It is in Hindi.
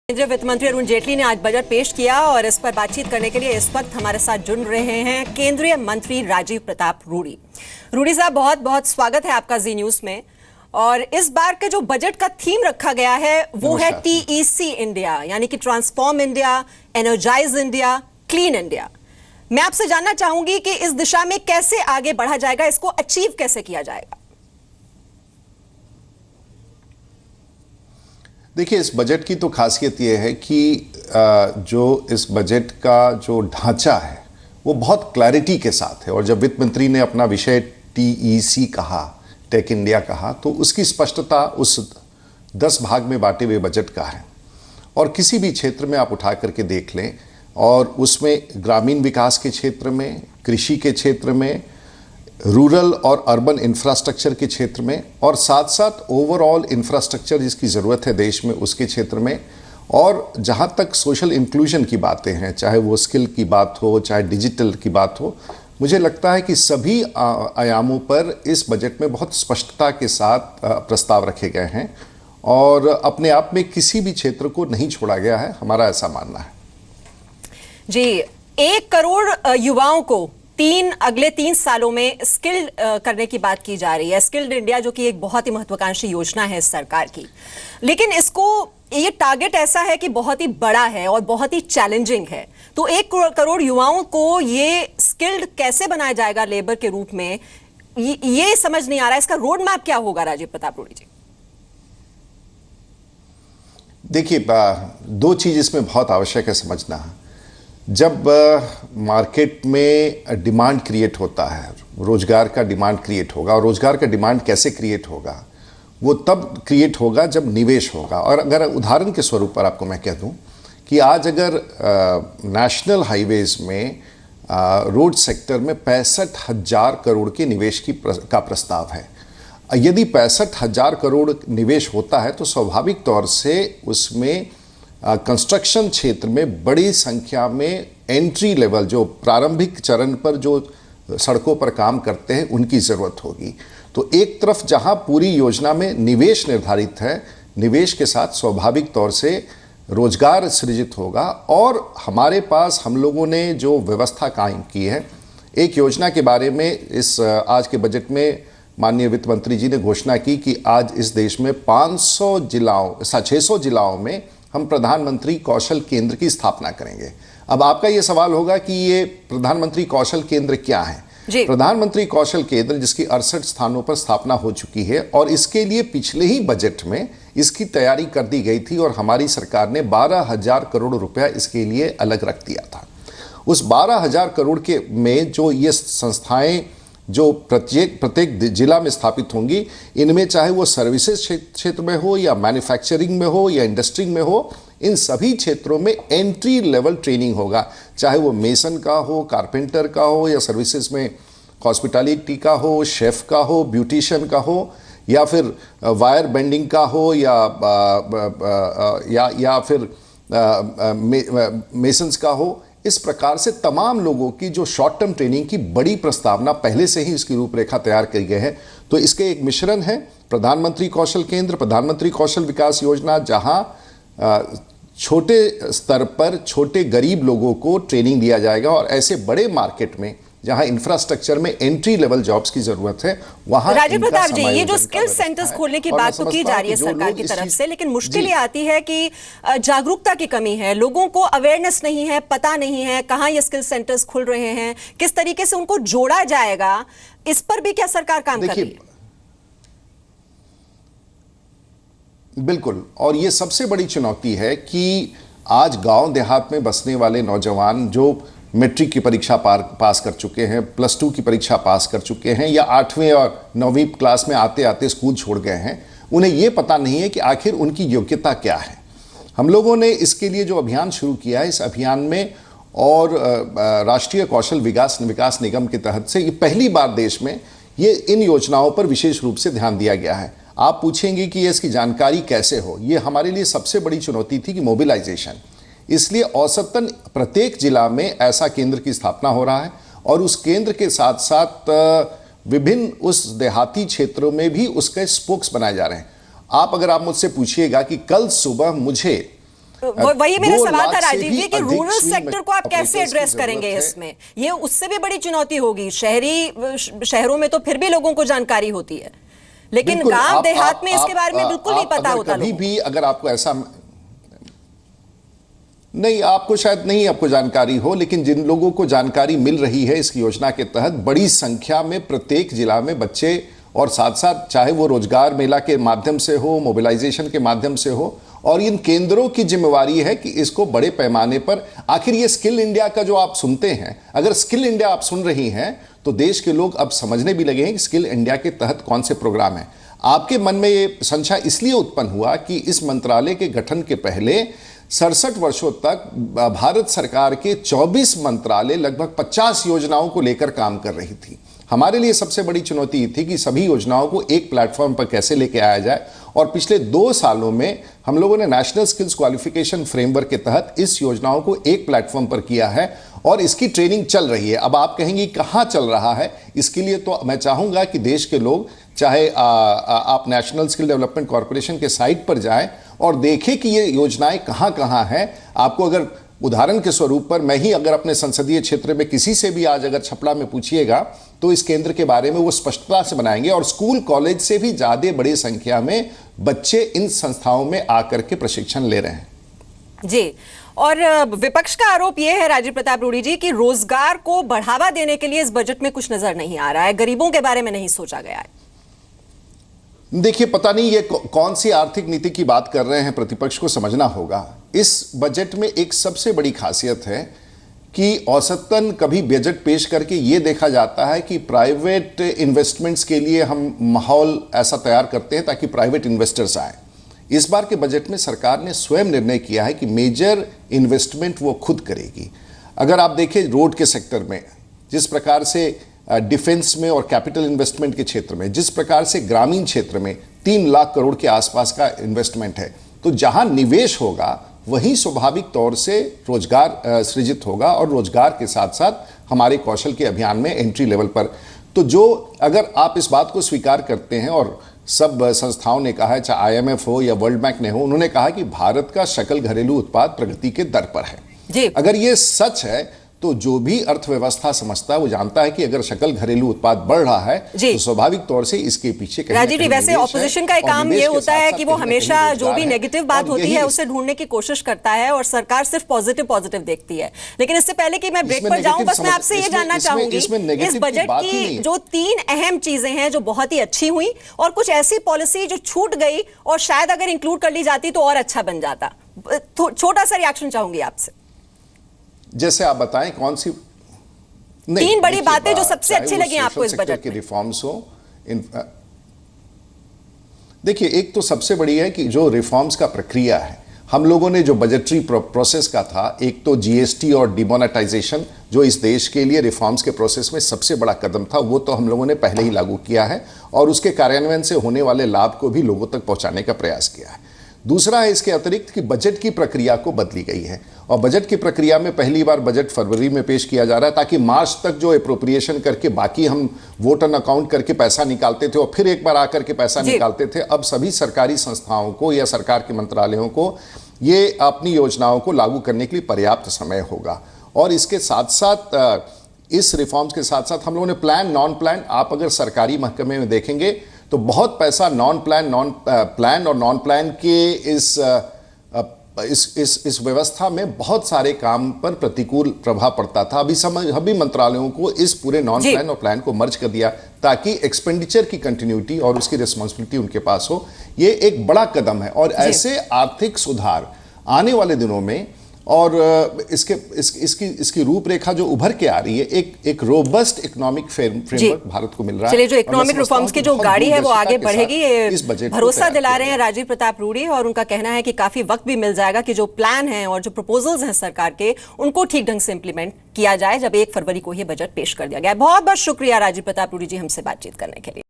केंद्रीय वित्त मंत्री अरुण जेटली ने आज बजट पेश किया और इस पर बातचीत करने के लिए इस वक्त हमारे साथ जुड़ रहे हैं केंद्रीय मंत्री राजीव प्रताप रूडी। रूडी साहब, बहुत बहुत स्वागत है आपका जी न्यूज में। और इस बार के जो बजट का थीम रखा गया है वो है TEC इंडिया, यानी कि transform India, energise India, clean India. मैं आपसे जानना चाहूंगी कि इस दिशा में कैसे आगे बढ़ा जाएगा, इसको अचीव कैसे किया जाएगा? देखिए, इस बजट की तो खासियत यह है कि जो इस बजट का जो ढांचा है वो बहुत क्लैरिटी के साथ है। और जब वित्त मंत्री ने अपना विषय TEC कहा, टेक इंडिया कहा, तो उसकी स्पष्टता उस 10 भाग में बांटे हुए बजट का है। और किसी भी क्षेत्र में आप उठा करके देख लें, और उसमें ग्रामीण विकास के क्षेत्र में, कृषि के क्षेत्र में, रूरल और अर्बन इंफ्रास्ट्रक्चर के क्षेत्र में, और साथ साथ ओवरऑल इंफ्रास्ट्रक्चर जिसकी ज़रूरत है देश में उसके क्षेत्र में, और जहाँ तक सोशल इंक्लूजन की बातें हैं, चाहे वो स्किल की बात हो, चाहे डिजिटल की बात हो, मुझे लगता है कि सभी आयामों पर इस बजट में बहुत स्पष्टता के साथ प्रस्ताव रखे गए हैं और अपने आप में किसी भी क्षेत्र को नहीं छोड़ा गया है, हमारा ऐसा मानना है। जी, 1 करोड़ युवाओं को अगले 3 सालों में स्किल्ड करने की बात की जा रही है। स्किल्ड इंडिया जो कि एक बहुत ही महत्वाकांक्षी योजना है इस सरकार की, लेकिन ये टारगेट ऐसा है कि बहुत ही बड़ा है और बहुत ही चैलेंजिंग है। तो 1 करोड़ युवाओं को ये स्किल्ड कैसे बनाया जाएगा लेबर के रूप में, ये समझ नहीं आ रहा है। इसका रोड मैप क्या होगा राजीव प्रताप रूडी जी? देखिए, 2 चीज इसमें बहुत आवश्यक है समझना। जब मार्केट में डिमांड क्रिएट होता है, रोजगार का डिमांड क्रिएट होगा, और रोजगार का डिमांड कैसे क्रिएट होगा, वो तब क्रिएट होगा जब निवेश होगा। और अगर उदाहरण के स्वरूप पर आपको मैं कह दूं कि आज अगर नेशनल हाईवेज में रोड सेक्टर में 65,000 करोड़ के निवेश का प्रस्ताव है। यदि 65,000 करोड़ निवेश होता है तो स्वाभाविक तौर से उसमें कंस्ट्रक्शन क्षेत्र में बड़ी संख्या में एंट्री लेवल, जो प्रारंभिक चरण पर जो सड़कों पर काम करते हैं, उनकी ज़रूरत होगी। तो एक तरफ जहां पूरी योजना में निवेश निर्धारित है, निवेश के साथ स्वाभाविक तौर से रोजगार सृजित होगा। और हमारे पास हम लोगों ने जो व्यवस्था कायम की है, एक योजना के बारे में इस आज के बजट में माननीय वित्त मंत्री जी ने घोषणा की कि आज इस देश में 600 जिलाओं में हम प्रधानमंत्री कौशल केंद्र की स्थापना करेंगे। अब आपका यह सवाल होगा कि ये प्रधानमंत्री कौशल केंद्र क्या है? प्रधानमंत्री कौशल केंद्र जिसकी 68 स्थानों पर स्थापना हो चुकी है, और इसके लिए पिछले ही बजट में इसकी तैयारी कर दी गई थी और हमारी सरकार ने 12,000 करोड़ रुपया इसके लिए अलग रख दिया था। उस 12,000 करोड़ के में जो ये संस्थाएं जो प्रत्येक जिला में स्थापित होंगी, इनमें चाहे वो सर्विसेज क्षेत्र में हो या मैन्युफैक्चरिंग में हो या इंडस्ट्री में हो, इन सभी क्षेत्रों में एंट्री लेवल ट्रेनिंग होगा। चाहे वो मेसन का हो, कारपेंटर का हो, या सर्विसेज में हॉस्पिटैलिटी का हो, शेफ का हो, ब्यूटिशियन का हो, या फिर वायर बेंडिंग का हो, या फिर मेसन्स का हो। इस प्रकार से तमाम लोगों की जो शॉर्ट टर्म ट्रेनिंग की बड़ी प्रस्तावना पहले से ही इसकी रूपरेखा तैयार की गई है। तो इसके एक मिश्रण है प्रधानमंत्री कौशल केंद्र, प्रधानमंत्री कौशल विकास योजना, जहां छोटे स्तर पर छोटे गरीब लोगों को ट्रेनिंग दिया जाएगा, और ऐसे बड़े मार्केट में जहां इंफ्रास्ट्रक्चर में एंट्री लेवल जॉब्स की जरूरत है, वहां राजीव प्रताप जी, ये जो स्किल सेंटर्स खोलने की बात तो की जा रही है सरकार की तरफ से, लेकिन मुश्किल ये आती है कि जागरूकता की कमी है। लोगों को अवेयरनेस नहीं है, पता नहीं है कहां ये स्किल सेंटर्स खुल रहे हैं, किस तरीके से उनको जोड़ा जाएगा, इस पर भी क्या सरकार काम कर रही है? बिल्कुल, और ये सबसे बड़ी चुनौती है कि आज गांव देहात में बसने वाले नौजवान जो मैट्रिक की परीक्षा पास कर चुके हैं, +2 की परीक्षा पास कर चुके हैं, या 8वीं और 9वीं क्लास में आते आते स्कूल छोड़ गए हैं, उन्हें यह पता नहीं है कि आखिर उनकी योग्यता क्या है। हम लोगों ने इसके लिए जो अभियान शुरू किया है, इस अभियान में और राष्ट्रीय कौशल विकास निगम के तहत से ये पहली बार देश में ये इन योजनाओं पर विशेष रूप से ध्यान दिया गया है। आप पूछेंगे कि इसकी जानकारी कैसे हो, ये हमारे लिए सबसे बड़ी चुनौती थी कि मोबिलाइजेशन। इसलिए औसतन प्रत्येक जिला में ऐसा केंद्र की स्थापना हो रहा है, और उस केंद्र के साथ साथ विभिन्न उस देहाती क्षेत्रों में भी उसके स्पोक्स बनाए जा रहे हैं। आप मुझसे पूछिएगा कि कल सुबह मुझे वही मेरा 2 सवाल था लाख से राजीव भी जी कि अधिक रूरल स्विंग सेक्टर को आप कैसे ऑपरेटर्स की एड्रेस करेंगे जरूरत है। इसमें? ये उससे भी बड़ी चुनौती होगी। शहरों में तो फिर भी लोगों को जानकारी होती है, लेकिन बिल्कुल, गांव आप- देहात में आप- इसके बारे में बिल्कुल नहीं आप पता अगर होता कभी लोगों को। भी अगर आपको ऐसा नहीं, आपको शायद नहीं आपको जानकारी हो, लेकिन जिन लोगों को जानकारी मिल रही है इस योजना के तहत, बड़ी संख्या में प्रत्येक जिला में बच्चे, और साथ साथ चाहे वो रोजगार मेला के माध्यम से हो, मोबिलाइजेशन के माध्यम से हो, और इन केंद्रों की जिम्मेवारी है कि इसको बड़े पैमाने पर, आखिर ये स्किल इंडिया का जो आप सुनते हैं, अगर स्किल इंडिया आप सुन रही हैं तो देश के लोग अब समझने भी लगे हैं कि स्किल इंडिया के तहत कौन से प्रोग्राम हैं। आपके मन में ये संशय इसलिए उत्पन्न हुआ कि इस मंत्रालय के गठन के पहले 67 वर्षों तक भारत सरकार के 24 मंत्रालय लगभग 50 योजनाओं को लेकर काम कर रही थी। हमारे लिए सबसे बड़ी चुनौती ये थी कि सभी योजनाओं को एक प्लेटफॉर्म पर कैसे लेके आया जाए, और पिछले 2 सालों में हम लोगों ने नेशनल स्किल्स क्वालिफिकेशन फ्रेमवर्क के तहत इस योजनाओं को एक प्लेटफॉर्म पर किया है और इसकी ट्रेनिंग चल रही है। अब आप कहेंगे कहाँ चल रहा है, इसके लिए तो मैं चाहूँगा कि देश के लोग, चाहे आप नेशनल स्किल डेवलपमेंट कॉरपोरेशन के साइट पर जाएं और देखें कि ये योजनाएं कहाँ कहाँ हैं। आपको अगर उदाहरण के स्वरूप पर मैं ही अगर अपने संसदीय क्षेत्र में किसी से भी आज अगर छपड़ा में पूछिएगा तो इस केंद्र के बारे में वो स्पष्टता से बनाएंगे, और स्कूल कॉलेज से भी ज्यादा बड़ी संख्या में बच्चे इन संस्थाओं में आकर के प्रशिक्षण ले रहे हैं। जी, और विपक्ष का आरोप यह है राजीव प्रताप रूडी जी कि रोजगार को बढ़ावा देने के लिए इस बजट में कुछ नजर नहीं आ रहा है, गरीबों के बारे में नहीं सोचा गया है। देखिए, पता नहीं ये कौन सी आर्थिक नीति की बात कर रहे हैं, प्रतिपक्ष को समझना होगा। इस बजट में एक सबसे बड़ी खासियत है कि औसतन कभी बजट पेश करके ये देखा जाता है कि प्राइवेट इन्वेस्टमेंट्स के लिए हम माहौल ऐसा तैयार करते हैं ताकि प्राइवेट इन्वेस्टर्स आए। इस बार के बजट में सरकार ने स्वयं निर्णय किया है कि मेजर इन्वेस्टमेंट वो खुद करेगी। अगर आप देखें रोड के सेक्टर में जिस प्रकार से, डिफेंस में और कैपिटल इन्वेस्टमेंट के क्षेत्र में जिस प्रकार से, ग्रामीण क्षेत्र में 3 लाख करोड़ के आसपास का इन्वेस्टमेंट है, तो जहां निवेश होगा वहीं स्वाभाविक तौर से रोजगार सृजित होगा, और रोजगार के साथ साथ हमारे कौशल के अभियान में एंट्री लेवल पर, तो जो अगर आप इस बात को स्वीकार करते हैं, और सब संस्थाओं ने कहा है, चाहे IMF हो या वर्ल्ड बैंक ने हो, उन्होंने कहा कि भारत का सकल घरेलू उत्पाद प्रगति के दर पर है जी। अगर ये सच है तो जो भी अर्थव्यवस्था समझता है वो जानता है कि अगर सकल घरेलू उत्पाद बढ़ रहा है तो स्वाभाविक तौर से इसके पीछे राजीव जी, वैसे ऑपोजिशन का एक काम ये होता है कि वो हमेशा जो भी नेगेटिव बात होती है उसे ढूंढने की कोशिश करता है, और सरकार सिर्फ पॉजिटिव देखती है। लेकिन इससे पहले कि मैं ब्रेक पर जाऊं, बस मैं आपसे ये जानना चाहूंगी, इस बजट की जो 3 अहम चीजें हैं जो बहुत ही अच्छी हुई, और कुछ ऐसी पॉलिसी जो छूट गई और शायद अगर इंक्लूड कर ली जाती तो और अच्छा बन जाता, छोटा सा रिएक्शन चाहूंगी आपसे। जैसे आप बताएं कौन सी 3 बड़ी बातें जो सबसे अच्छी लगी आपको इस बजट के रिफॉर्म्स हो। देखिए, एक तो सबसे बड़ी है कि जो रिफॉर्म्स का प्रक्रिया है, हम लोगों ने जो बजटरी प्रोसेस का था, एक तो GST और डिमोनेटाइजेशन जो इस देश के लिए रिफॉर्म्स के प्रोसेस में सबसे बड़ा कदम था, वो तो हम लोगों ने पहले ही लागू किया है और उसके कार्यान्वयन से होने वाले लाभ को भी लोगों तक पहुंचाने का प्रयास किया है। दूसरा है इसके अतिरिक्त कि बजट की प्रक्रिया को बदली गई है, और बजट की प्रक्रिया में पहली बार बजट फरवरी में पेश किया जा रहा है ताकि मार्च तक जो एप्रोप्रिएशन करके बाकी हम वोट ऑन अकाउंट करके पैसा निकालते थे और फिर एक बार आकर के पैसा निकालते थे, अब सभी सरकारी संस्थाओं को या सरकार के मंत्रालयों को ये अपनी योजनाओं को लागू करने के लिए पर्याप्त समय होगा। और इसके साथ साथ इस रिफॉर्म्स के साथ साथ हम लोगों ने प्लान, नॉन प्लान, आप अगर सरकारी महकमे में देखेंगे तो बहुत पैसा प्लान और नॉन प्लान के इस व्यवस्था में बहुत सारे काम पर प्रतिकूल प्रभाव पड़ता था। अभी मंत्रालयों को इस पूरे नॉन प्लान और प्लान को मर्ज कर दिया ताकि एक्सपेंडिचर की कंटिन्यूटी और उसकी रिस्पॉन्सिबिलिटी उनके पास हो। ये एक बड़ा कदम है, और ऐसे आर्थिक सुधार आने वाले दिनों में, और इसकी रूपरेखा जो उभर के आ रही है, एक रोबस्ट इकोनॉमिक फ्रेमवर्क भारत को मिल रहा है। चलिए, जो इकोनॉमिक रिफॉर्म्स की जो गाड़ी है वो आगे बढ़ेगी, ये भरोसा दिला रहे हैं राजीव प्रताप रूडी, और उनका कहना है कि काफी वक्त भी मिल जाएगा कि जो प्लान है और जो प्रपोजल्स हैं सरकार के, उनको ठीक ढंग से इंप्लीमेंट किया जाए जब 1 फरवरी को ये बजट पेश कर दिया गया है। बहुत बहुत शुक्रिया राजीव प्रताप रूडी जी हमसे बातचीत करने के लिए।